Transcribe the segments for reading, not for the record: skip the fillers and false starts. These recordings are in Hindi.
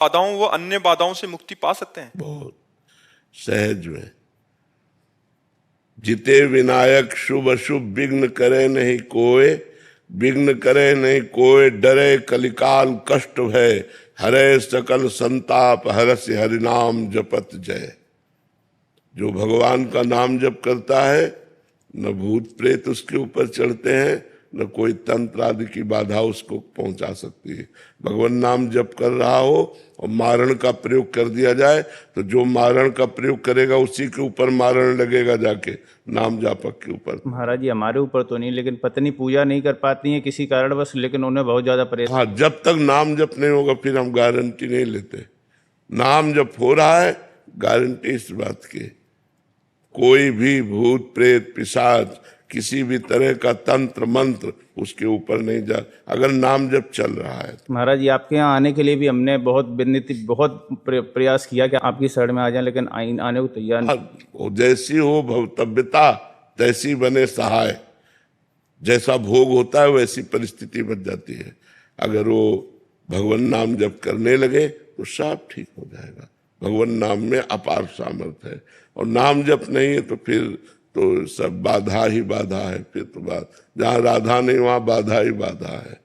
बाधाओं व अन्य बाधाओं से मुक्ति पा सकते हैं? बहुत सहज में। जिते विनायक शुभ अशुभ विघ्न करे नहीं कोय, विघ्न करे नहीं कोय, डरे कलिकाल कष्ट भय, हरे सकल संताप हरसि हरिनाम जपत जय। जो भगवान का नाम जप करता है, न भूत प्रेत उसके ऊपर चढ़ते हैं, न कोई तंत्र आदि की बाधा उसको पहुंचा सकती है। भगवान नाम जप कर रहा हो और मारण का प्रयोग कर दिया जाए तो जो मारण का प्रयोग करेगा उसी के ऊपर मारण लगेगा, जाके नाम जापक के ऊपर। महाराज जी हमारे ऊपर तो नहीं, लेकिन पत्नी पूजा नहीं कर पाती है किसी कारणवश, लेकिन उन्हें बहुत ज्यादा परेशान। हाँ, जब तक नाम जप नहीं होगा फिर हम गारंटी नहीं लेते। नाम जप हो रहा है, गारंटी इस बात की, कोई भी भूत प्रेत पिशाच किसी भी तरह का तंत्र मंत्र उसके ऊपर नहीं जा, अगर नाम जप चल रहा है। महाराज जी आपके यहाँ आने के लिए भी हमने बहुत विनती, बहुत प्रयास किया कि आपकी शरण में आ जाए, लेकिन आने को तैयार नहीं। जैसी हो भवतव्यता तैसी बने सहाय। जैसा भोग होता है वैसी परिस्थिति बन जाती है। अगर वो भगवान नाम जप करने लगे तो सब ठीक हो जाएगा। भगवान नाम में अपार सामर्थ्य है, और नाम जप नहीं है तो फिर तो सब बाधा ही बाधा है। फिर तो जहाँ राधा नहीं वहाँ बाधा ही बाधा है।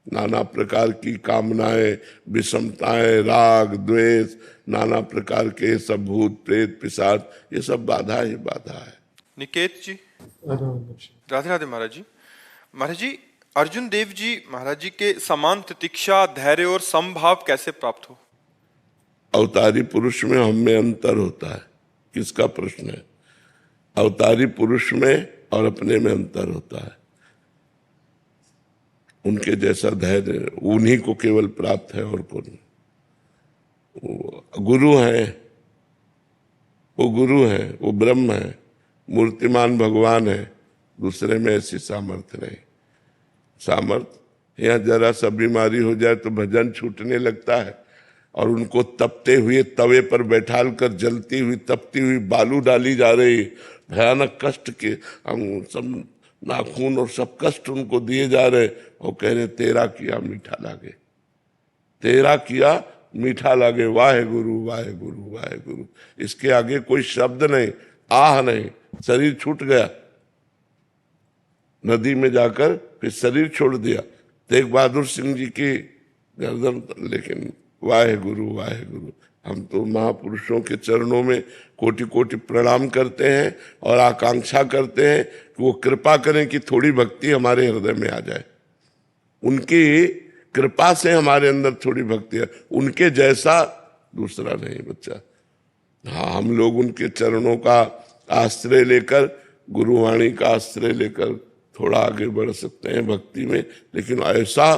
नाना प्रकार की कामनाएं, विषमताएं, राग द्वेष, नाना प्रकार के सब भूत प्रेत पिशाच, ये सब बाधा ही बाधा है। निकेत जी, राधे राधे महाराज जी। महाराज जी, अर्जुन देव जी महाराज जी के समान तितिक्षा, धैर्य और समभाव कैसे प्राप्त हो? अवतारी पुरुष में हम में अंतर होता है, किसका प्रश्न है? अवतारी पुरुष में और अपने में अंतर होता है। उनके जैसा धैर्य उन्हीं को केवल प्राप्त है, और कौन? गुरु है, वो गुरु है, वो ब्रह्म है, मूर्तिमान भगवान है। दूसरे में ऐसी सामर्थ्य नहीं। सामर्थ्य यहाँ जरा सा बीमारी हो जाए तो भजन छूटने लगता है, और उनको तपते हुए तवे पर बैठाल कर जलती हुई तपती हुई बालू डाली जा रही, भयानक कष्ट के हम सब नाखून और सब कष्ट उनको दिए जा रहे, और कह रहे तेरा किया मीठा लागे, तेरा किया मीठा लागे, वाहे गुरु वाहे गुरु वाहे गुरु। इसके आगे कोई शब्द नहीं, आह नहीं, शरीर छूट गया। नदी में जाकर फिर शरीर छोड़ दिया तेग बहादुर सिंह जी की गर्दन, लेकिन वाहे गुरु वाहे गुरु। हम तो महापुरुषों के चरणों में कोटि कोटि प्रणाम करते हैं और आकांक्षा करते हैं कि वो कृपा करें कि थोड़ी भक्ति हमारे हृदय में आ जाए। उनकी कृपा से हमारे अंदर थोड़ी भक्ति है, उनके जैसा दूसरा नहीं बच्चा। हाँ, हम लोग उनके चरणों का आश्रय लेकर, गुरुवाणी का आश्रय लेकर थोड़ा आगे बढ़ सकते हैं भक्ति में, लेकिन ऐसा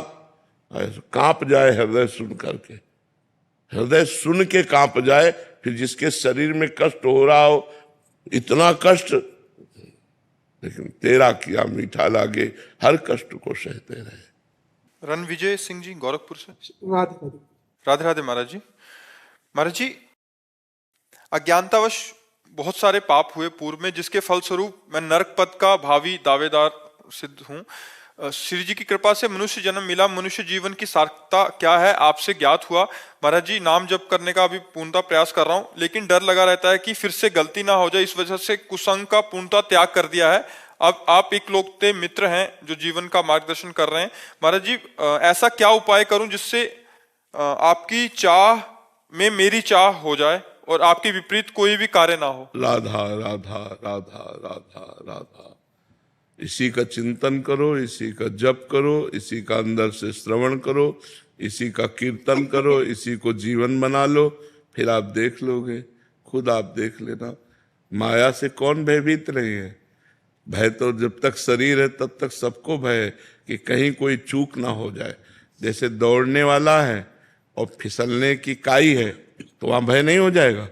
कांप जाए हृदय सुन करके, हृदय सुन के कांप जाए। फिर जिसके शरीर में कष्ट हो रहा हो, इतना कष्ट, लेकिन तेरा किया मीठा लागे, हर कष्ट को सहते रहे। रणविजय सिंह जी गोरखपुर से, राधे राधे महाराज जी। महाराज जी, अज्ञानतावश बहुत सारे पाप हुए पूर्व में, जिसके फलस्वरूप मैं नरक पद का भावी दावेदार सिद्ध हूँ। श्री जी की कृपा से मनुष्य जन्म मिला। मनुष्य जीवन की सार्थकता क्या है आपसे ज्ञात हुआ। महाराज जी, नाम जप करने का अभी पूर्णतः प्रयास कर रहा हूँ, लेकिन डर लगा रहता है कि फिर से गलती ना हो जाए, इस वजह से कुसंग का पूर्णतः त्याग कर दिया है। अब आप इकलौते मित्र हैं जो जीवन का मार्गदर्शन कर रहे हैं। महाराज जी, ऐसा क्या उपाय करूं जिससे आपकी चाह में मेरी चाह हो जाए और आपके विपरीत कोई भी कार्य ना हो? राधा राधा राधा राधा राधा, इसी का चिंतन करो, इसी का जप करो, इसी का अंदर से श्रवण करो, इसी का कीर्तन करो, इसी को जीवन बना लो, फिर आप देख लोगे, खुद आप देख लेना। माया से कौन भयभीत नहीं है? भय तो जब तक शरीर है तब तक सबको भय है कि कहीं कोई चूक ना हो जाए। जैसे दौड़ने वाला है और फिसलने की काई है तो वहां भय नहीं हो जाएगा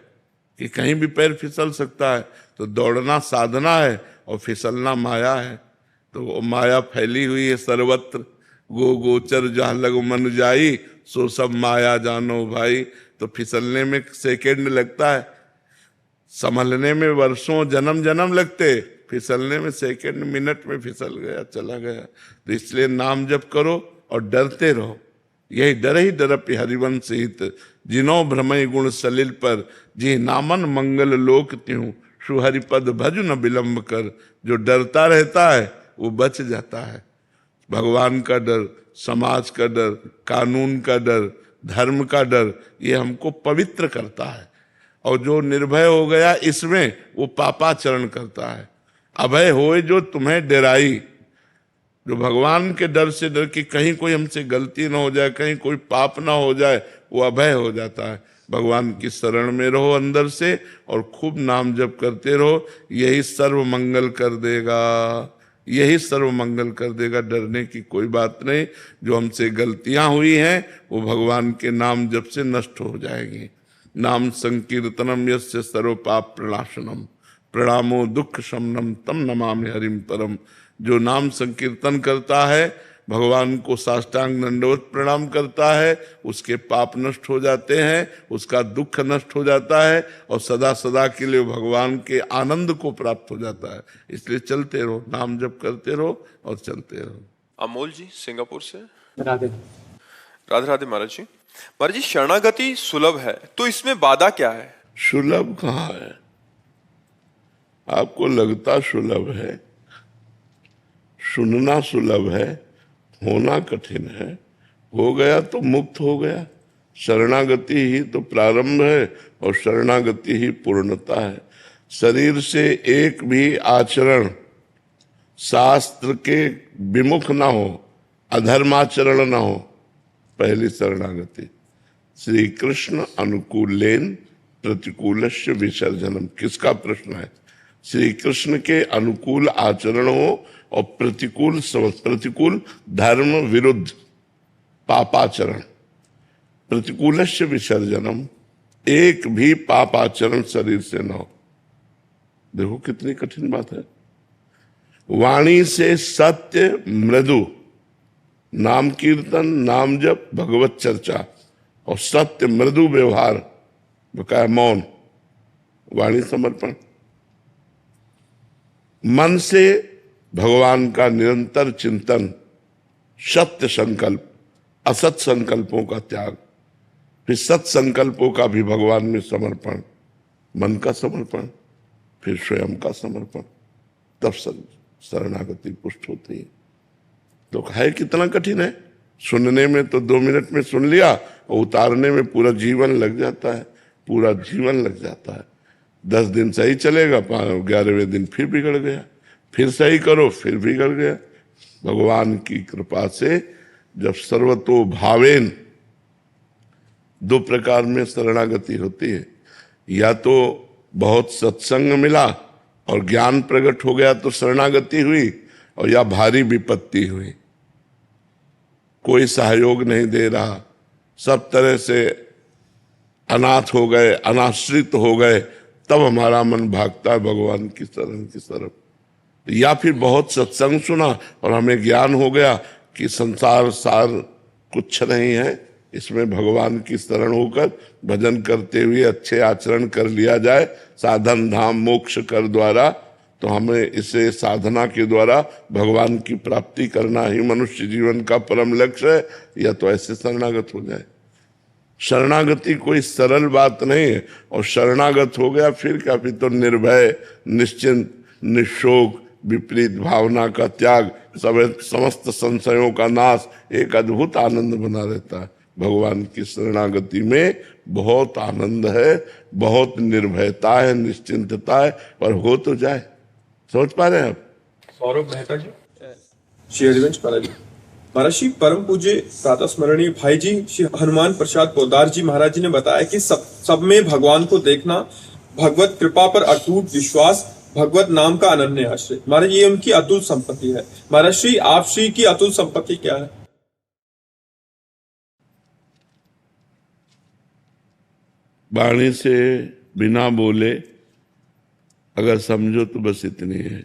कि कहीं भी पैर फिसल सकता है। तो दौड़ना साधना है और फिसलना माया है। तो माया फैली हुई है सर्वत्र, गो गोचर जहाँ लग मन जाई, सो सब माया जानो भाई। तो फिसलने में सेकंड लगता है, संभलने में वर्षों जन्म जन्म लगते, फिसलने में सेकंड मिनट में फिसल गया, चला गया। तो इसलिए नाम जप करो और डरते रहो, यही डर ही डरपि हरिवंश हित, जिनो भ्रमय गुण सलिल पर, जी नामन मंगल लोक त्यों, सुहरिपद भज न विलंब कर। जो डरता रहता है वो बच जाता है। भगवान का डर, समाज का डर, कानून का डर, धर्म का डर, ये हमको पवित्र करता है। और जो निर्भय हो गया इसमें, वो पापाचरण करता है। अभय होए जो तुम्हें डराई, जो भगवान के डर से डर कि कहीं कोई हमसे गलती ना हो जाए, कहीं कोई पाप ना हो जाए, वो अभय हो जाता है। भगवान की शरण में रहो अंदर से और खूब नाम जप करते रहो, यही सर्व मंगल कर देगा, यही सर्व मंगल कर देगा। डरने की कोई बात नहीं। जो हमसे गलतियां हुई हैं वो भगवान के नाम जप से नष्ट हो जाएंगी। नाम संकीर्तनम यस्य सर्व पाप प्रणाशनम, प्रणामो दुख शमनम तम नमामि हरिम परम। जो नाम संकीर्तन करता है, भगवान को साष्टांग दंडवत प्रणाम करता है, उसके पाप नष्ट हो जाते हैं, उसका दुख नष्ट हो जाता है और सदा सदा के लिए भगवान के आनंद को प्राप्त हो जाता है। इसलिए चलते रहो, नाम जप करते रहो और चलते रहो। अमोल जी सिंगापुर से। राधे राधे राधे महाराज जी। महाराज जी, शरणागति सुलभ है तो इसमें बाधा क्या है? सुलभ कहाँ है? आपको लगता सुलभ है, सुनना सुलभ है, होना कठिन है। हो गया तो मुक्त हो गया। शरणागति ही तो प्रारंभ है और शरणागति ही पूर्णता है। शरीर से एक भी आचरण शास्त्र के विमुख ना हो, अधर्माचरण ना हो, पहली शरणागति। श्री कृष्ण अनुकूलेन प्रतिकूलस्य विसर्जनम। किसका प्रश्न है? श्री कृष्ण के अनुकूल आचरण हो और प्रतिकूल धर्म विरुद्ध पापाचरण। प्रतिकूलस्य विसर्जनम, एक भी पापाचरण शरीर से न हो। देखो कितनी कठिन बात है। वाणी से सत्य मृदु, नाम कीर्तन, नाम जप, भगवत चर्चा और सत्य मृदु व्यवहार, बकाया मौन, वाणी समर्पण। मन से भगवान का निरंतर चिंतन, सत्य संकल्प, असत संकल्पों का त्याग, फिर सत संकल्पों का भी भगवान में समर्पण, मन का समर्पण, फिर स्वयं का समर्पण, तब शरणागति पुष्ट होती है। तो है कितना कठिन है। सुनने में तो 2 मिनट में सुन लिया और उतारने में पूरा जीवन लग जाता है, पूरा जीवन लग जाता है। 10 दिन सही चलेगा, 11वें दिन फिर बिगड़ गया, फिर सही करो फिर बिगड़ गया। भगवान की कृपा से जब सर्वतो भावेन, 2 प्रकार में शरणागति होती है। या तो बहुत सत्संग मिला और ज्ञान प्रकट हो गया तो शरणागति हुई, और या भारी विपत्ति हुई, कोई सहयोग नहीं दे रहा, सब तरह से अनाथ हो गए, अनाश्रित हो गए, तब हमारा मन भागता है भगवान की शरण की तरफ। या फिर बहुत सत्संग सुना और हमें ज्ञान हो गया कि संसार सार कुछ नहीं है, इसमें भगवान की शरण होकर भजन करते हुए अच्छे आचरण कर लिया जाए, साधन धाम मोक्ष कर द्वारा, तो हमें इसे साधना के द्वारा भगवान की प्राप्ति करना ही मनुष्य जीवन का परम लक्ष्य है। या तो ऐसे शरणागत हो जाए। शरणागति कोई सरल बात नहीं है। और शरणागत हो गया फिर क्या, फिर तो निर्भय, निश्चिंत, निशोक, विपरीत भावना का त्याग, समस्त संशयों का नाश, एक अद्भुत आनंद बना रहता है। भगवान की शरणागति में बहुत आनंद है, बहुत निर्भयता है, निश्चिंतता है, पर हो तो जाए। सोच पा रहे हैं आप? सौरभ मेहता जी, श्री हरिवंश महाराज जी। महाराज श्री परम पूज्य प्रातः स्मरणीय भाई जी श्री हनुमान प्रसाद पोदार जी महाराज जी ने बताया कि सब में भगवान को देखना, भगवत कृपा पर अटूट विश्वास, भगवत नाम का अनन्य आश्रय। महाराज ये उनकी अतुल संपत्ति है। महाराज श्री आप श्री की अतुल संपत्ति क्या है? वाणी से बिना बोले अगर समझो तो बस इतनी है,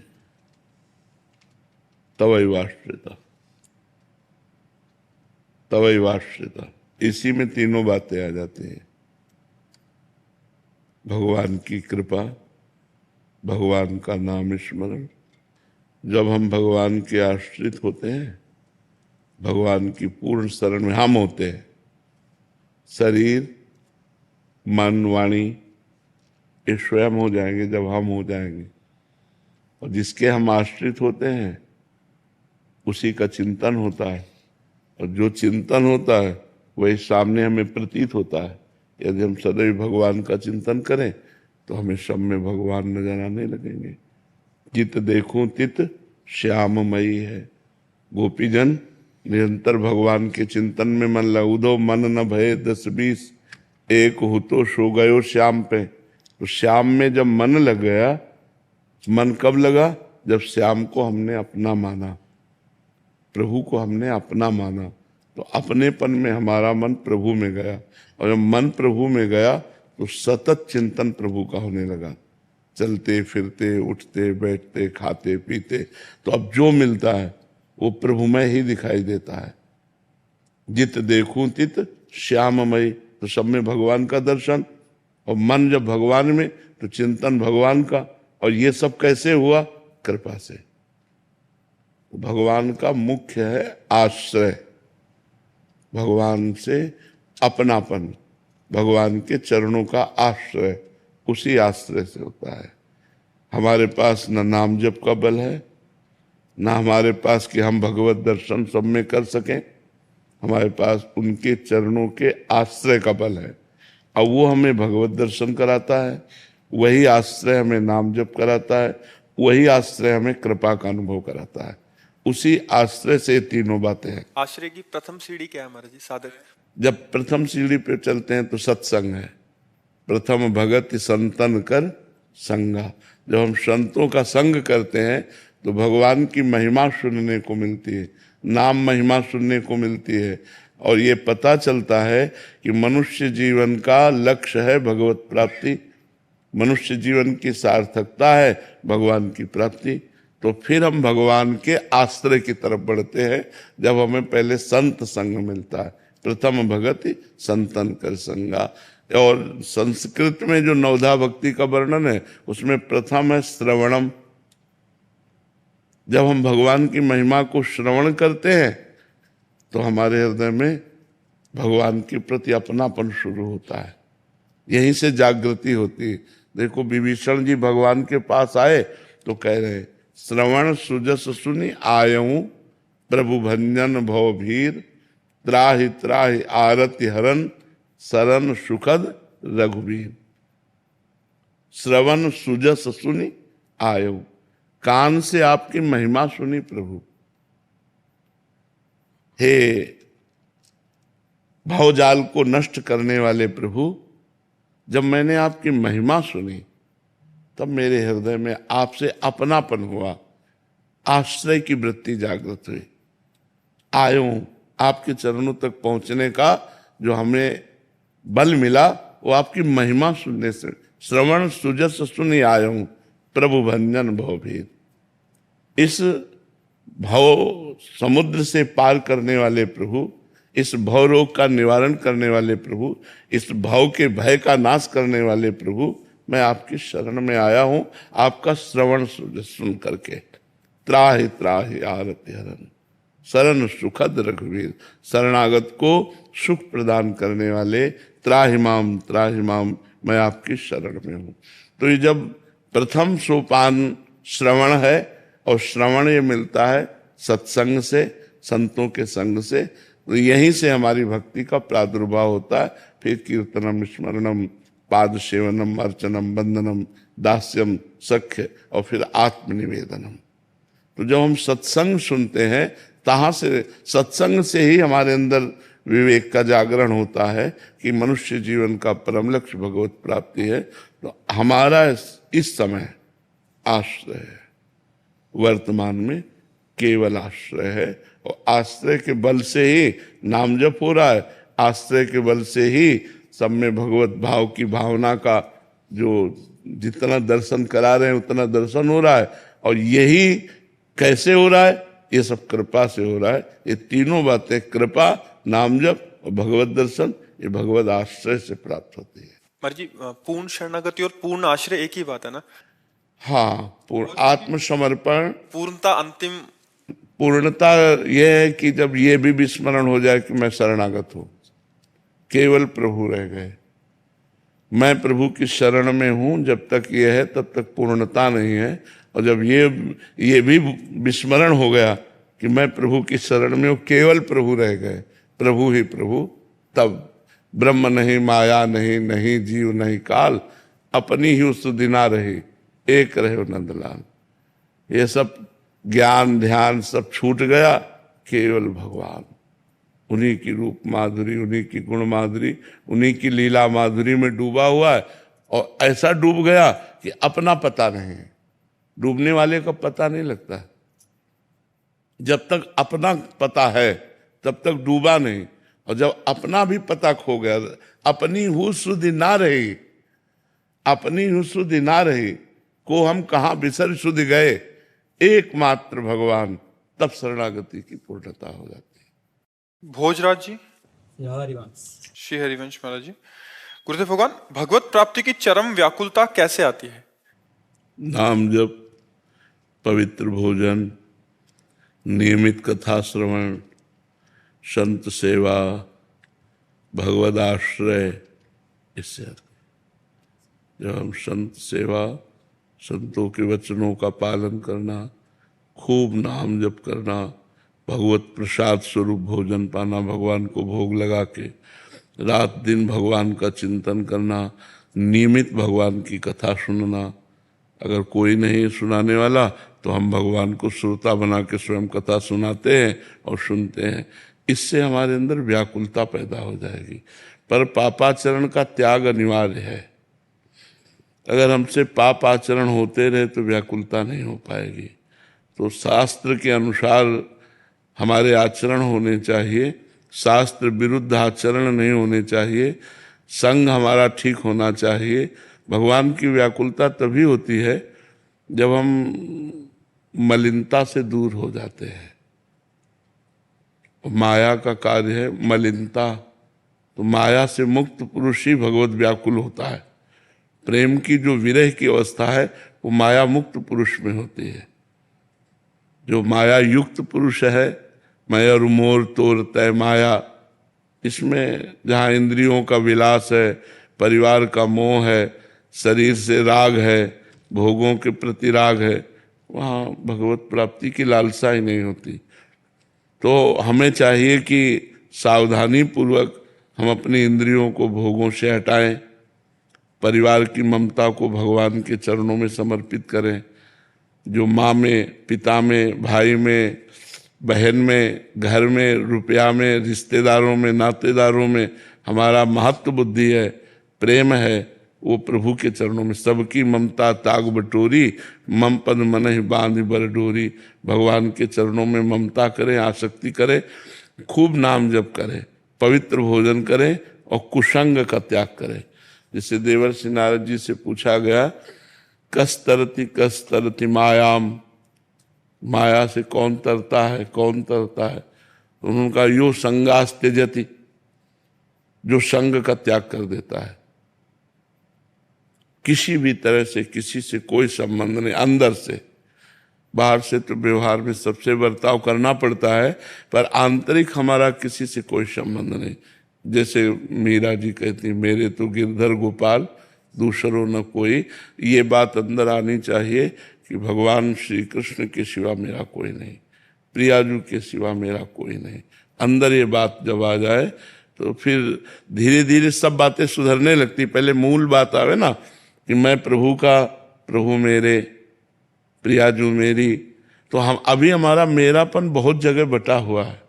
तवैवाश्रिता, तवैवाश्रिता। इसी में तीनों बातें आ जाती हैं। भगवान की कृपा, भगवान का नाम स्मरण। जब हम भगवान के आश्रित होते हैं भगवान की पूर्ण शरण में हम होते हैं। शरीर, मन, वाणी ये स्वयं हो जाएंगे जब हम हो जाएंगे, और जिसके हम आश्रित होते हैं उसी का चिंतन होता है, और जो चिंतन होता है वही सामने हमें प्रतीत होता है। यदि हम सदैव भगवान का चिंतन करें तो हमें सब में भगवान नजर आने लगेंगे। जित देखूं तित श्याममयी है। गोपीजन निरंतर भगवान के चिंतन में मन लगो, मन न भये 10-20 एक हो तो सो गयो श्याम पे। तो श्याम में जब मन लग गया, मन कब लगा? जब श्याम को हमने अपना माना, प्रभु को हमने अपना माना, तो अपनेपन में हमारा मन प्रभु में गया, और जब मन प्रभु में गया तो सतत चिंतन प्रभु का होने लगा। चलते फिरते, उठते बैठते, खाते पीते, तो अब जो मिलता है वो प्रभुमय ही दिखाई देता है। जित देखूं तित श्याममयी, तो सब में भगवान का दर्शन, और मन जब भगवान में तो चिंतन भगवान का। और ये सब कैसे हुआ? कृपा से। भगवान का मुख्य है आश्रय, भगवान से अपनापन, भगवान के चरणों का आश्रय, उसी आश्रय से होता है। हमारे पास न नाम जप का बल है, ना हमारे पास कि हम भगवत दर्शन सब में कर सकें। हमारे पास उनके चरणों के आश्रय का बल है, और वो हमें भगवत दर्शन कराता है, वही आश्रय हमें नाम जप कराता है, वही आश्रय हमें कृपा का अनुभव कराता है। उसी आश्रय से तीनों बातें हैं। आश्रय की प्रथम सीढ़ी क्या है महाराज जी? साधक जब प्रथम सीढ़ी पे चलते हैं तो सत्संग है। प्रथम भगत संतन कर संगा। जब हम संतों का संग करते हैं तो भगवान की महिमा सुनने को मिलती है, नाम महिमा सुनने को मिलती है, और ये पता चलता है कि मनुष्य जीवन का लक्ष्य है भगवत प्राप्ति, मनुष्य जीवन की सार्थकता है भगवान की प्राप्ति। तो फिर हम भगवान के आश्रय की तरफ बढ़ते हैं जब हमें पहले संत संग मिलता है। प्रथम भगति संतन कर संगा। और संस्कृत में जो नवधा भक्ति का वर्णन है उसमें प्रथम है श्रवणम। जब हम भगवान की महिमा को श्रवण करते हैं तो हमारे हृदय में भगवान के प्रति अपनापन शुरू होता है, यहीं से जागृति होती है। देखो विभीषण जी भगवान के पास आए तो कह रहे श्रवण सुजस सुनि आयऊं प्रभु भंजन भव भीर त्राहि त्राहि आरति हरन शरण सुखद रघुवीर। श्रवण सुजस सुनि आयऊं, कान से आपकी महिमा सुनी प्रभु। हे भवजाल को नष्ट करने वाले प्रभु, जब मैंने आपकी महिमा सुनी तब मेरे हृदय में आपसे अपनापन हुआ, आश्रय की वृत्ति जागृत हुई। आयो, आपके चरणों तक पहुंचने का जो हमें बल मिला वो आपकी महिमा सुनने से। श्रवण सुजस सुनि आयो प्रभु भंजन भवभीर। इस भव समुद्र से पार करने वाले प्रभु, इस भव रोग का निवारण करने वाले प्रभु, इस भव के भय का नाश करने वाले प्रभु, मैं आपकी शरण में आया हूं आपका श्रवण सुन करके। त्राहि त्राहि आरति हरन शरण सुखद रघुवीर। शरणागत को सुख प्रदान करने वाले त्राहि माम, मैं आपकी शरण में हूं। तो ये जब प्रथम सोपान श्रवण है, और श्रवण ये मिलता है सत्संग से, संतों के संग से, तो यहीं से हमारी भक्ति का प्रादुर्भाव होता है। फिर कीर्तनम स्मरणम पाद सेवनम अर्चनम वंदनम दास्यम सख्य, और फिर आत्मनिवेदनम। तो जब हम सत्संग सुनते हैं तहाँ से, सत्संग से ही हमारे अंदर विवेक का जागरण होता है कि मनुष्य जीवन का परम लक्ष्य भगवत प्राप्ति है। तो हमारा इस समय आश्रय है, वर्तमान में केवल आश्रय है, और आश्रय के बल से ही नाम जप हो रहा है, आश्रय के बल से ही सब में भगवत भाव की भावना का जो जितना दर्शन करा रहे हैं उतना दर्शन हो रहा है। और यही कैसे हो रहा है? ये सब कृपा से हो रहा है। ये तीनों बातें, कृपा, नाम जप और भगवत दर्शन, ये भगवत आश्रय से प्राप्त होती है। महाराज जी पूर्ण शरणागति और पूर्ण आश्रय एक ही बात है ना? हाँ, पूर्ण आत्मसमर्पण, पूर्णता अंतिम पूर्णता यह है कि जब ये भी विस्मरण हो जाए कि मैं शरणागत हूं, केवल प्रभु रह गए, मैं प्रभु की शरण में हूं, जब तक ये है तब तक पूर्णता नहीं है। और जब ये भी विस्मरण हो गया कि मैं प्रभु की शरण में हूं, केवल प्रभु रह गए, प्रभु ही प्रभु, तब ब्रह्म नहीं, माया नहीं, नहीं जीव नहीं काल, अपनी ही उस दिना रही, एक रहे नंदलाल। ये सब ज्ञान ध्यान सब छूट गया, केवल भगवान, उन्हीं की रूप माधुरी, उन्हीं की गुण माधुरी, उन्हीं की लीला माधुरी में डूबा हुआ है। और ऐसा डूब गया कि अपना पता नहीं है। डूबने वाले का पता नहीं लगता है। जब तक अपना पता है तब तक डूबा नहीं, और जब अपना भी पता खो गया, अपनी हु सुधि ना रही, अपनी हु सुधि ना रही, को हम कहाँ बिसर सुध गए, एकमात्र भगवान, तब शरणागति की पूर्णता हो जाती है। भोजराज जी, श्री हरिवंश महाराज जी, गुरुदेव भगवान, भगवत प्राप्ति की चरम व्याकुलता कैसे आती है? नाम जप, पवित्र भोजन, नियमित कथा श्रवण, संत सेवा, भगवद आश्रय, इससे जब हम संत सेवा, संतों के वचनों का पालन करना, खूब नाम जप करना, भगवत प्रसाद स्वरूप भोजन पाना, भगवान को भोग लगा के रात दिन भगवान का चिंतन करना, नियमित भगवान की कथा सुनना। अगर कोई नहीं सुनाने वाला तो हम भगवान को श्रोता बना के स्वयं कथा सुनाते हैं और सुनते हैं। इससे हमारे अंदर व्याकुलता पैदा हो जाएगी। पर पापाचरण का त्याग अनिवार्य है। अगर हमसे पाप आचरण होते रहे तो व्याकुलता नहीं हो पाएगी। तो शास्त्र के अनुसार हमारे आचरण होने चाहिए, शास्त्र विरुद्ध आचरण नहीं होने चाहिए, संग हमारा ठीक होना चाहिए। भगवान की व्याकुलता तभी होती है जब हम मलिनता से दूर हो जाते हैं। माया का कार्य है मलिनता, तो माया से मुक्त पुरुष ही भगवत व्याकुल होता है। प्रेम की जो विरह की अवस्था है वो माया मुक्त पुरुष में होती है। जो माया युक्त पुरुष है, मैं रुमोर तोर तय माया, इसमें जहाँ इंद्रियों का विलास है, परिवार का मोह है, शरीर से राग है, भोगों के प्रति राग है, वहाँ भगवत प्राप्ति की लालसा ही नहीं होती। तो हमें चाहिए कि सावधानी पूर्वक हम अपनी इंद्रियों को भोगों से हटाएं, परिवार की ममता को भगवान के चरणों में समर्पित करें। जो माँ में, पिता में, भाई में, बहन में, घर में, रुपया में, रिश्तेदारों में, नातेदारों में हमारा महत्व बुद्धि है, प्रेम है, वो प्रभु के चरणों में। सबकी ममता ताग बटोरी, मम पद मन ही बांध बर डोरी। भगवान के चरणों में ममता करें, आसक्ति करें, खूब नाम जप करें, पवित्र भोजन करें और कुसंग का त्याग करें। जिसे देवर्षि नारद जी से पूछा गया, कस तरती मायाम, माया से कौन तरता है, कौन तरता है? तो उन्होंने कहा यो संगास त्यजति, जो संग का त्याग कर देता है। किसी भी तरह से किसी से कोई संबंध नहीं, अंदर से। बाहर से तो व्यवहार में सबसे बर्ताव करना पड़ता है, पर आंतरिक हमारा किसी से कोई संबंध नहीं। जैसे मीरा जी कहती, मेरे तो गिरधर गोपाल दूसरों न कोई। ये बात अंदर आनी चाहिए कि भगवान श्री कृष्ण के सिवा मेरा कोई नहीं, प्रियाजू के सिवा मेरा कोई नहीं। अंदर ये बात जब आ जाए तो फिर धीरे धीरे सब बातें सुधरने लगती। पहले मूल बात आवे ना कि मैं प्रभु का, प्रभु मेरे, प्रियाजू मेरी। तो हम अभी हमारा मेरापन बहुत जगह बटा हुआ है।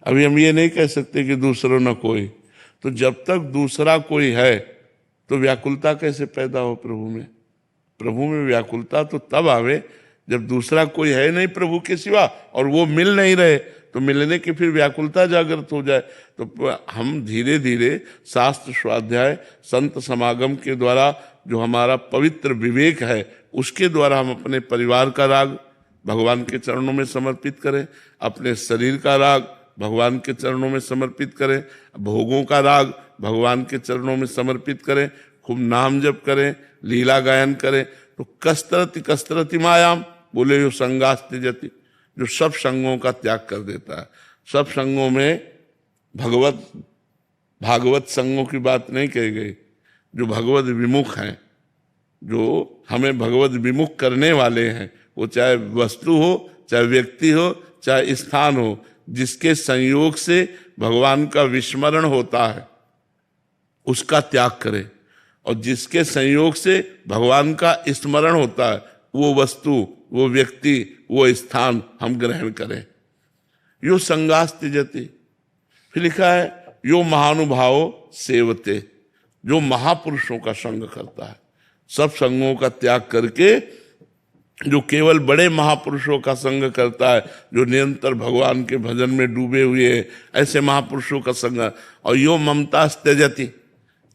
अभी हम ये नहीं कह सकते कि दूसरों न कोई। तो जब तक दूसरा कोई है तो व्याकुलता कैसे पैदा हो प्रभु में? प्रभु में व्याकुलता तो तब आवे जब दूसरा कोई है नहीं प्रभु के सिवा और वो मिल नहीं रहे, तो मिलने की फिर व्याकुलता जागृत हो जाए। तो हम धीरे धीरे शास्त्र स्वाध्याय, संत समागम के द्वारा जो हमारा पवित्र विवेक है उसके द्वारा हम अपने परिवार का राग भगवान के चरणों में समर्पित करें, अपने शरीर का राग भगवान के चरणों में समर्पित करें, भोगों का राग भगवान के चरणों में समर्पित करें, खूब नाम जप करें, लीला गायन करें। तो कसरति मायाम बोले यो संगास त्यजति, जो सब संगों का त्याग कर देता है। सब संगों में भागवत संगों की बात नहीं कही गई। जो भगवत विमुख हैं, जो हमें भगवत विमुख करने वाले हैं, वो चाहे वस्तु हो, चाहे व्यक्ति हो, चाहे स्थान हो, जिसके संयोग से भगवान का विस्मरण होता है उसका त्याग करें, और जिसके संयोग से भगवान का स्मरण होता है वो वस्तु, वो व्यक्ति, वो स्थान हम ग्रहण करें। यो संगास त्यजति। फिर लिखा है यो महानुभाव सेवते, जो महापुरुषों का संग करता है। सब संगों का त्याग करके जो केवल बड़े महापुरुषों का संग करता है, जो निरंतर भगवान के भजन में डूबे हुए हैं, ऐसे महापुरुषों का संग। और यो ममता त्यजति,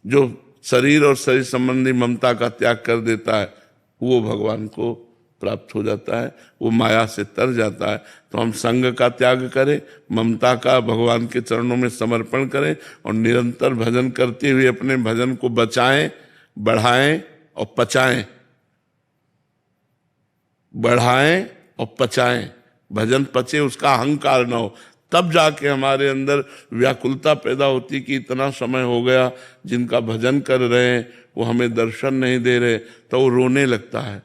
जो शरीर और शरीर संबंधी ममता का त्याग कर देता है, वो भगवान को प्राप्त हो जाता है, वो माया से तर जाता है। तो हम संग का त्याग करें, ममता का भगवान के चरणों में समर्पण करें, और निरंतर भजन करते हुए अपने भजन को बचाएं, बढ़ाएं और पचाएं। बढ़ाएं और पचाएं, भजन पचे, उसका अहंकार न हो। तब जाके हमारे अंदर व्याकुलता पैदा होती कि इतना समय हो गया जिनका भजन कर रहे हैं वो हमें दर्शन नहीं दे रहे, तो वो रोने लगता है।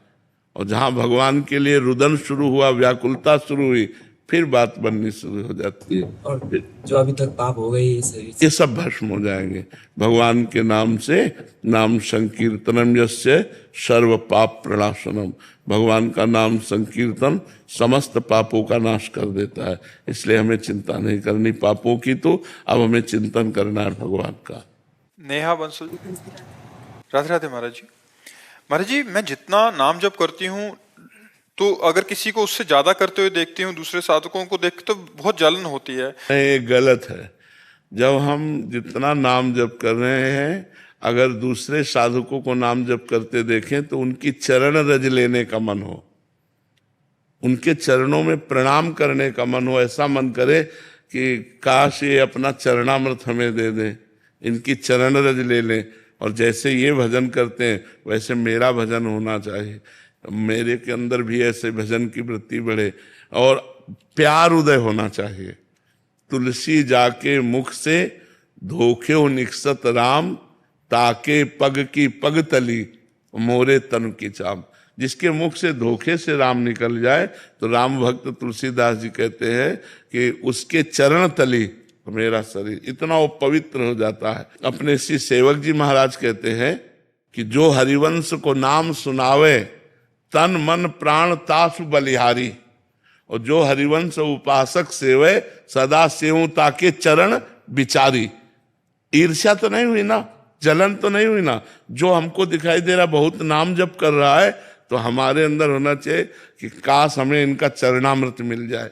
और जहां भगवान के लिए रुदन शुरू हुआ, व्याकुलता शुरू हुई, फिर बात बननी शुरू हो जाती है। और फिर जो अभी तक पाप हो गए ये सब भस्म हो जाएंगे भगवान के नाम से। नाम संकीर्तनम यस्य सर्व पाप प्रणाशनम। भगवान का नाम संकीर्तन समस्त पापों का नाश कर देता है। इसलिए हमें चिंता नहीं करनी पापों की, तो अब हमें चिंतन करना है भगवान का। नेहा बंसल। राधे राधे महाराज जी। महाराज जी, मैं जितना नाम जप करती हूँ तो अगर किसी को उससे ज्यादा करते हुए देखती हूँ, दूसरे साधकों को देख तो बहुत जलन होती है। नहीं, ये गलत है। जब हम जितना नाम जप कर रहे हैं, अगर दूसरे साधकों को नाम जप करते देखें तो उनकी चरण रज लेने का मन हो, उनके चरणों में प्रणाम करने का मन हो, ऐसा मन करे कि काश ये अपना चरणामृत हमें दे दें, इनकी चरण रज ले लें, और जैसे ये भजन करते हैं वैसे मेरा भजन होना चाहिए, मेरे के अंदर भी ऐसे भजन की वृत्ति बढ़े, और प्यार उदय होना चाहिए। तुलसी जाके मुख से धोखे निकसत राम, ताके पग की पग तली मोरे तन की चाम। जिसके मुख से धोखे से राम निकल जाए तो राम भक्त तुलसीदास जी कहते हैं कि उसके चरण तली मेरा शरीर, इतना वो पवित्र हो जाता है। अपने श्री सेवक जी महाराज कहते हैं कि जो हरिवंश को नाम सुनावे, तन मन प्राण तासु बलिहारी। और जो हरिवंश उपासक सेवे, सदा सेवु ताके चरण विचारी। ईर्ष्या तो नहीं हुई ना, जलन तो नहीं हुई ना। जो हमको दिखाई दे रहा बहुत नाम जप कर रहा है, तो हमारे अंदर होना चाहिए कि काश हमें इनका चरणामृत मिल जाए,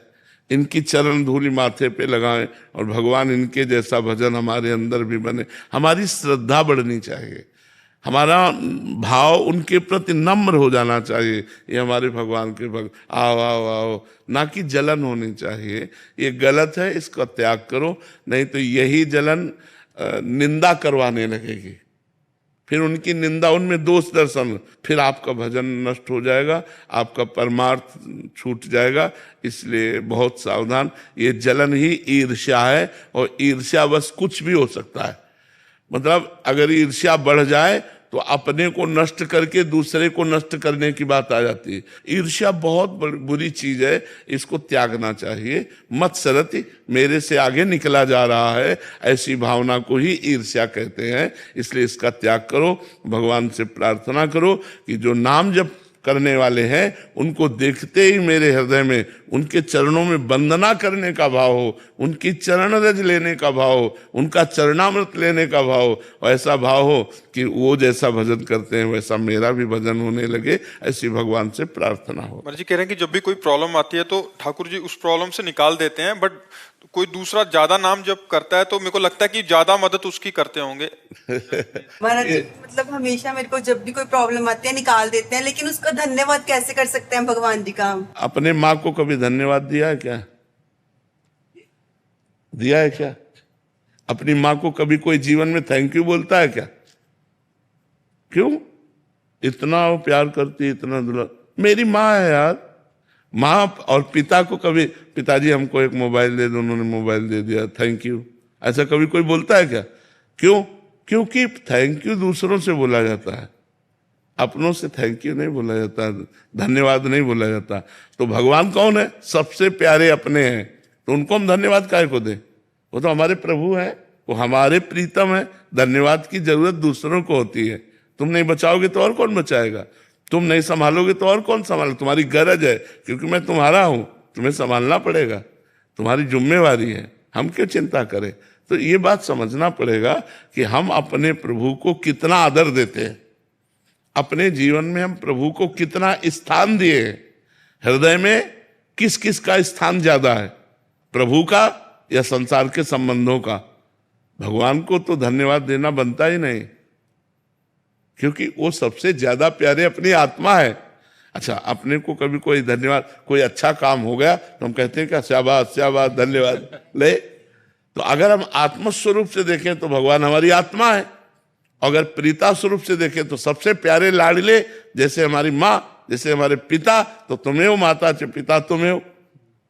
इनकी चरण धूलि माथे पे लगाएं, और भगवान इनके जैसा भजन हमारे अंदर भी बने। हमारी श्रद्धा बढ़नी चाहिए, हमारा भाव उनके प्रति नम्र हो जाना चाहिए। ये हमारे भगवान के भक्त, आओ आओ आओ, ना कि जलन होनी चाहिए। ये गलत है, इसका त्याग करो, नहीं तो यही जलन निंदा करवाने लगेगी, फिर उनकी निंदा, उनमें दोष दर्शन, फिर आपका भजन नष्ट हो जाएगा, आपका परमार्थ छूट जाएगा। इसलिए बहुत सावधान। ये जलन ही ईर्ष्या है, और ईर्ष्या बस कुछ भी हो सकता है। मतलब अगर ईर्ष्या बढ़ जाए तो अपने को नष्ट करके दूसरे को नष्ट करने की बात आ जाती है। ईर्ष्या बहुत बुरी चीज है, इसको त्यागना चाहिए। मत्सरति, मेरे से आगे निकला जा रहा है, ऐसी भावना को ही ईर्ष्या कहते हैं। इसलिए इसका त्याग करो, भगवान से प्रार्थना करो कि जो नाम जप करने वाले हैं उनको देखते ही मेरे हृदय में उनके चरणों में वंदना करने का भाव हो, उनकी चरण रज लेने का भाव हो, उनका चरणामृत लेने का भाव हो, ऐसा भाव हो कि वो जैसा भजन करते हैं वैसा मेरा भी भजन होने लगे। ऐसी भगवान से प्रार्थना हो। महाराज जी कह रहे हैं कि जब भी कोई प्रॉब्लम आती है तो ठाकुर जी उस प्रॉब्लम से निकाल देते हैं, बट कोई दूसरा ज्यादा नाम जब करता है तो मेरे को लगता है कि ज्यादा मदद उसकी करते होंगे। महाराज जी, मतलब हमेशा मेरे को जब भी कोई प्रॉब्लम आती है निकाल देते हैं, लेकिन उसका धन्यवाद कैसे कर सकते हैं भगवान जी का? अपने माँ को कभी धन्यवाद दिया है क्या? दिया है क्या? अपनी माँ को कभी कोई जीवन में थैंक यू बोलता है क्या? क्यों? इतना वो प्यार करती है, इतना दुला। मेरी माँ है यार, माँ और पिता को कभी पिताजी हमको एक मोबाइल दे दो, उन्होंने मोबाइल दे दिया, थैंक यू, ऐसा कभी कोई बोलता है क्या? क्यों? क्योंकि थैंक यू दूसरों से बोला जाता है, अपनों से थैंक यू नहीं बोला जाता, धन्यवाद नहीं बोला जाता। तो भगवान कौन है? सबसे प्यारे अपने हैं, तो उनको हम धन्यवाद काहे को दें? वो तो हमारे प्रभु हैं, वो हमारे प्रीतम है। धन्यवाद की जरूरत दूसरों को होती है। तुम नहीं बचाओगे तो और कौन बचाएगा? तुम नहीं संभालोगे तो और कौन संभाले? तुम्हारी गरज है, क्योंकि मैं तुम्हारा हूं, तुम्हें संभालना पड़ेगा, तुम्हारी जिम्मेवारी है, हम क्यों चिंता करें? तो ये बात समझना पड़ेगा कि हम अपने प्रभु को कितना आदर देते हैं, अपने जीवन में हम प्रभु को कितना स्थान दिए हैं, हृदय में किस किस का स्थान ज्यादा है, प्रभु का या संसार के संबंधों का? भगवान को तो धन्यवाद देना बनता ही नहीं, क्योंकि वो सबसे ज्यादा प्यारे अपनी आत्मा है। अच्छा, अपने को कभी कोई धन्यवाद, कोई अच्छा काम हो गया तो हम कहते हैं क्या, शाबाश शाबाश धन्यवाद ले। तो अगर हम आत्म स्वरूप से देखें तो भगवान हमारी आत्मा है, अगर प्रीता स्वरूप से देखें तो सबसे प्यारे लाडले, जैसे हमारी माँ, जैसे हमारे पिता, तो तुम्हें हो माता च पिता तुम्हें हो,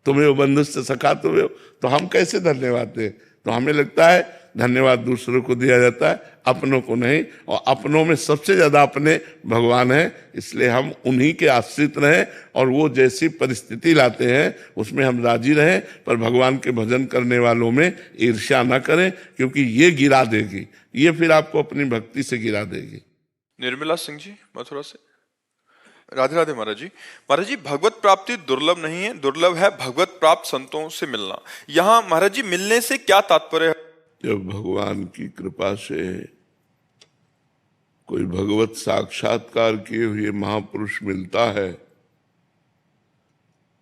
तुम्हें हो बंधुस्थ सखा तुम्हें हो। तो हम कैसे धन्यवाद दें? तो हमें लगता है धन्यवाद दूसरों को दिया जाता है, अपनों को नहीं, और अपनों में सबसे ज्यादा अपने भगवान हैं, इसलिए हम उन्हीं के आश्रित रहें और वो जैसी परिस्थिति लाते हैं उसमें हम राजी रहें, पर भगवान के भजन करने वालों में ईर्ष्या न करें, क्योंकि ये गिरा देगी, ये फिर आपको अपनी भक्ति से गिरा देगी। निर्मला सिंह जी मथुरा से। राधे राधे महाराज जी। महाराज जी, भगवत प्राप्ति दुर्लभ नहीं है, दुर्लभ है भगवत प्राप्त संतों से मिलना। यहाँ महाराज जी मिलने से क्या तात्पर्य है? जब भगवान की कृपा से कोई भगवत साक्षात्कार किए हुए महापुरुष मिलता है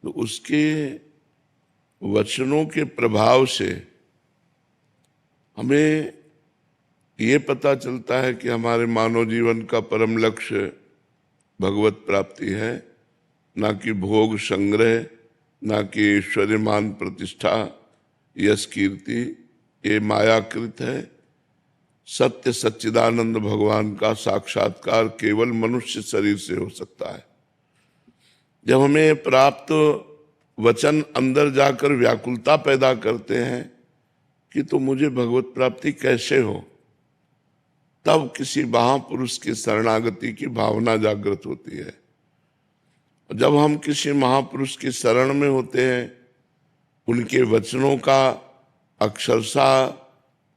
तो उसके वचनों के प्रभाव से हमें ये पता चलता है कि हमारे मानव जीवन का परम लक्ष्य भगवत प्राप्ति है, ना कि भोग संग्रह, ना कि ऐश्वर्य मान प्रतिष्ठा यश कीर्ति, ये मायाकृत है। सत्य सच्चिदानंद भगवान का साक्षात्कार केवल मनुष्य शरीर से हो सकता है। जब हमें प्राप्त वचन अंदर जाकर व्याकुलता पैदा करते हैं कि तो मुझे भगवत प्राप्ति कैसे हो, तब किसी महापुरुष की शरणागति की भावना जागृत होती है। जब हम किसी महापुरुष की शरण में होते हैं, उनके वचनों का अक्षरशः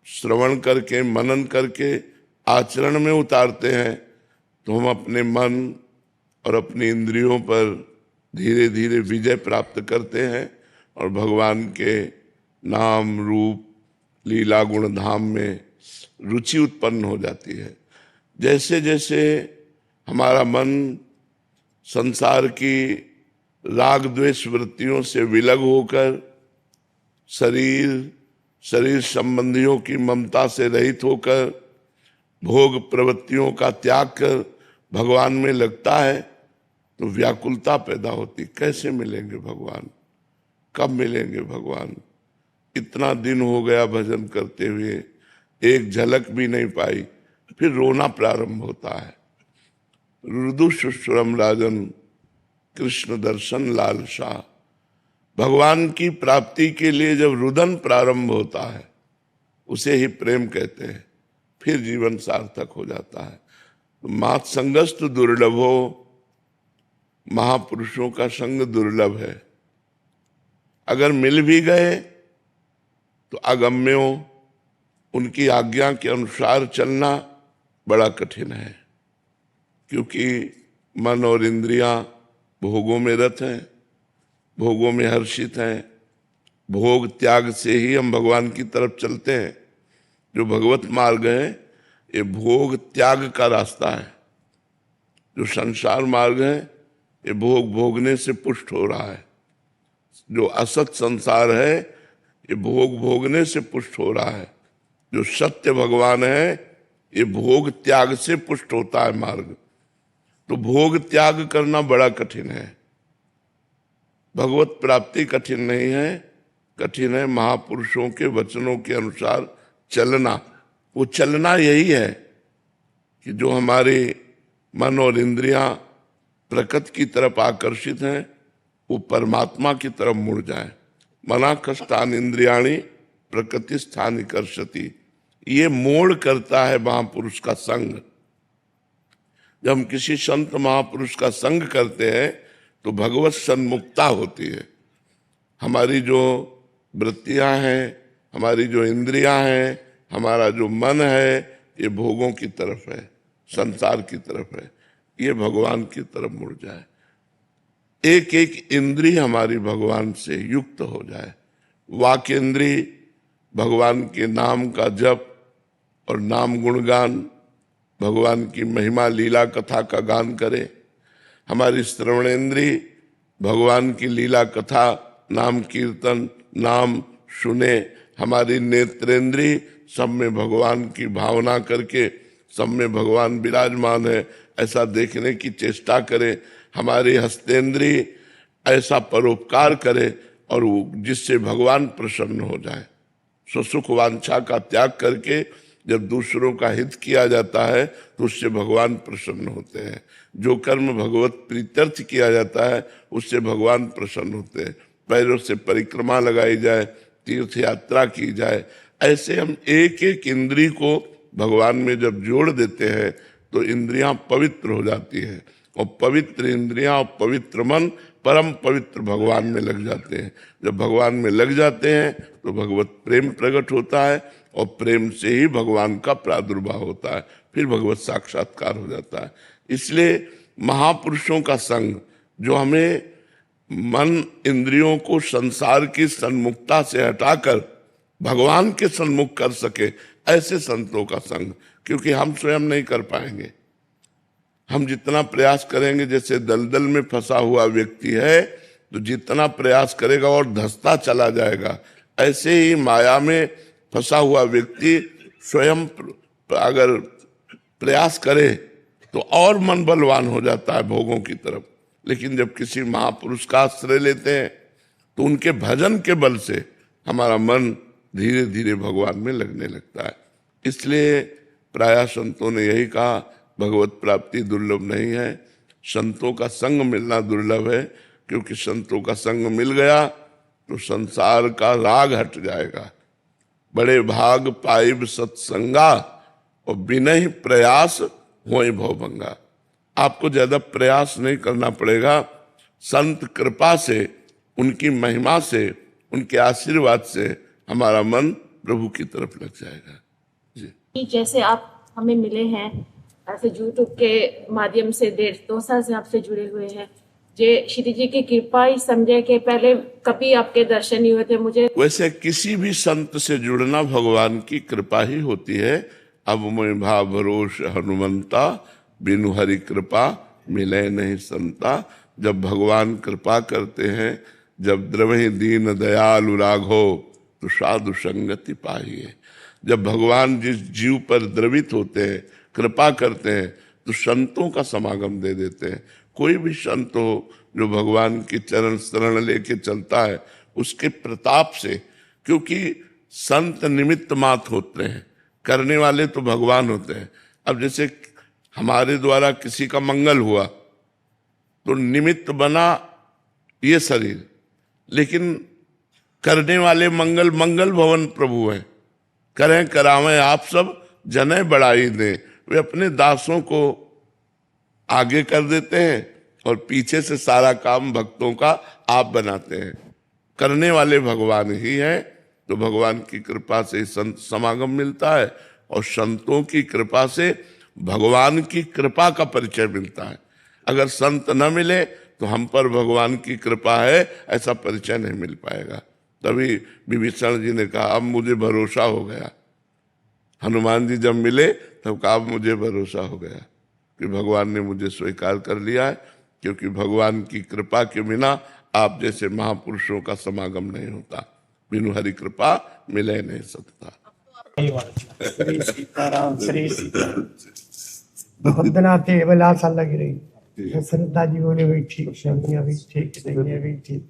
श्रवण करके मनन करके आचरण में उतारते हैं, तो हम अपने मन और अपनी इंद्रियों पर धीरे धीरे विजय प्राप्त करते हैं और भगवान के नाम रूप लीला गुण धाम में रुचि उत्पन्न हो जाती है। जैसे जैसे हमारा मन संसार की राग द्वेष वृत्तियों से विलग होकर शरीर संबंधियों की ममता से रहित होकर भोग प्रवृत्तियों का त्याग कर भगवान में लगता है, तो व्याकुलता पैदा होती, कैसे मिलेंगे भगवान, कब मिलेंगे भगवान? इतना दिन हो गया भजन करते हुए, एक झलक भी नहीं पाई, फिर रोना प्रारंभ होता है। रुदु शुश्रम राजन कृष्ण दर्शन लालसा। भगवान की प्राप्ति के लिए जब रुदन प्रारंभ होता है उसे ही प्रेम कहते हैं, फिर जीवन सार्थक हो जाता है। मात संगस्त दुर्लभो, महापुरुषों का संग दुर्लभ है। अगर मिल भी गए तो अगम्यों, उनकी आज्ञा के अनुसार चलना बड़ा कठिन है, क्योंकि मन और इंद्रियां भोगों में रत हैं, भोगों में हर्षित हैं। भोग त्याग से ही हम भगवान की तरफ चलते हैं। जो भगवत मार्ग है ये भोग त्याग का रास्ता है। जो संसार मार्ग है ये भोग भोगने से पुष्ट हो रहा है। जो असत संसार है ये भोग भोगने से पुष्ट हो रहा है। जो सत्य भगवान है ये भोग त्याग से पुष्ट होता है मार्ग। तो भोग त्याग करना बड़ा कठिन है। भगवत प्राप्ति कठिन नहीं है, कठिन है महापुरुषों के वचनों के अनुसार चलना। वो चलना यही है कि जो हमारे मन और इंद्रियां प्रकृति की तरफ आकर्षित हैं वो परमात्मा की तरफ मुड़ जाए। मना कष्टान इंद्रियाणी प्रकृति स्थान कर्षति, ये मोड़ करता है महापुरुष का संग। जब हम किसी संत महापुरुष का संग करते हैं तो भगवत सन्मुखता होती है। हमारी जो वृत्तियां हैं, हमारी जो इंद्रियां हैं, हमारा जो मन है, ये भोगों की तरफ है, संसार की तरफ है, ये भगवान की तरफ मुड़ जाए। एक एक इंद्रिय हमारी भगवान से युक्त हो जाए। वाक इंद्रिय भगवान के नाम का जप और नाम गुणगान, भगवान की महिमा लीला कथा का गान करे। हमारी श्रवणेंद्रिय भगवान की लीला कथा, नाम कीर्तन, नाम सुने। हमारी नेत्रेंद्रिय सब में भगवान की भावना करके, सब में भगवान विराजमान है ऐसा देखने की चेष्टा करे। हमारी हस्तेंद्रिय ऐसा परोपकार करे और जिससे भगवान प्रसन्न हो जाए। सुख वांछा का त्याग करके जब दूसरों का हित किया जाता है तो उससे भगवान प्रसन्न होते हैं। जो कर्म भगवत प्रीत्यर्थ किया जाता है उससे भगवान प्रसन्न होते हैं। पैरों से परिक्रमा लगाई जाए, तीर्थ यात्रा की जाए, ऐसे हम एक एक इंद्रिय को भगवान में जब जोड़ देते हैं तो इंद्रियां पवित्र हो जाती है। और पवित्र इंद्रियां और पवित्र मन परम पवित्र भगवान में लग जाते हैं। जब भगवान में लग जाते हैं तो भगवत प्रेम प्रकट होता है और प्रेम से ही भगवान का प्रादुर्भाव होता है, फिर भगवत साक्षात्कार हो जाता है। इसलिए महापुरुषों का संग जो हमें मन इंद्रियों को संसार की सन्मुखता से हटाकर भगवान के सन्मुख कर सके, ऐसे संतों का संग, क्योंकि हम स्वयं नहीं कर पाएंगे। हम जितना प्रयास करेंगे, जैसे दलदल में फंसा हुआ व्यक्ति है तो जितना प्रयास करेगा और धंसता चला जाएगा, ऐसे ही माया में फंसा हुआ व्यक्ति स्वयं अगर प्रयास करे तो और मन बलवान हो जाता है भोगों की तरफ। लेकिन जब किसी महापुरुष का आश्रय लेते हैं तो उनके भजन के बल से हमारा मन धीरे धीरे भगवान में लगने लगता है। इसलिए प्रायः संतों ने यही कहा, भगवत प्राप्ति दुर्लभ नहीं है, संतों का संग मिलना दुर्लभ है। क्योंकि संतों का संग मिल गया तो संसार का राग हट जाएगा। बड़े भाग पाइब सत्संगा और बिनहि प्रयास होए भवभंगा। आपको ज्यादा प्रयास नहीं करना पड़ेगा। संत कृपा से, उनकी महिमा से, उनके आशीर्वाद से हमारा मन प्रभु की तरफ लग जाएगा। जी, जैसे आप हमें मिले हैं ऐसे यूट्यूब के माध्यम से 1.5-2 साल से आपसे जुड़े हुए हैं, जे श्री जी की कृपा ही समझे कि पहले कभी आपके दर्शन नहीं हुए थे मुझे। वैसे किसी भी संत से जुड़ना भगवान की कृपा ही होती है। अब मैं भाव भरोस हनुमंता, बिनु हरि कृपा मिले नहीं संता। जब भगवान कृपा करते हैं, जब द्रवहि दीन दयालु राघो तो साधु संगति पाइए। जब भगवान जिस जीव पर द्रवित होते हैं, कृपा करते हैं, तो संतों का समागम दे देते हैं। कोई भी संत हो जो भगवान की चरण शरण लेके चलता है, उसके प्रताप से, क्योंकि संत निमित्त मात्र होते हैं, करने वाले तो भगवान होते हैं। अब जैसे हमारे द्वारा किसी का मंगल हुआ तो निमित्त बना ये शरीर, लेकिन करने वाले मंगल मंगल भवन प्रभु हैं। करें करावें आप सब जने बढ़ाई दें। वे अपने दासों को आगे कर देते हैं और पीछे से सारा काम भक्तों का आप बनाते हैं। करने वाले भगवान ही हैं। तो भगवान की कृपा से संत समागम मिलता है और संतों की कृपा से भगवान की कृपा का परिचय मिलता है। अगर संत न मिले तो हम पर भगवान की कृपा है ऐसा परिचय नहीं मिल पाएगा। तभी विभीषण जी ने कहा अब मुझे भरोसा हो गया। हनुमान जी जब मिले तब कहा अब मुझे भरोसा हो गया कि भगवान ने मुझे स्वीकार कर लिया है, क्योंकि भगवान की कृपा के बिना आप जैसे महापुरुषों का समागम नहीं होता। बिनु हरि कृपा मिले नहीं सकता। श्री सीताराम, श्री सीताराम। वंदना विलासा लग रही, श्रद्धा जी बोले भी ठीक, शर्मिया भी ठीक, नहीं भी ठीक।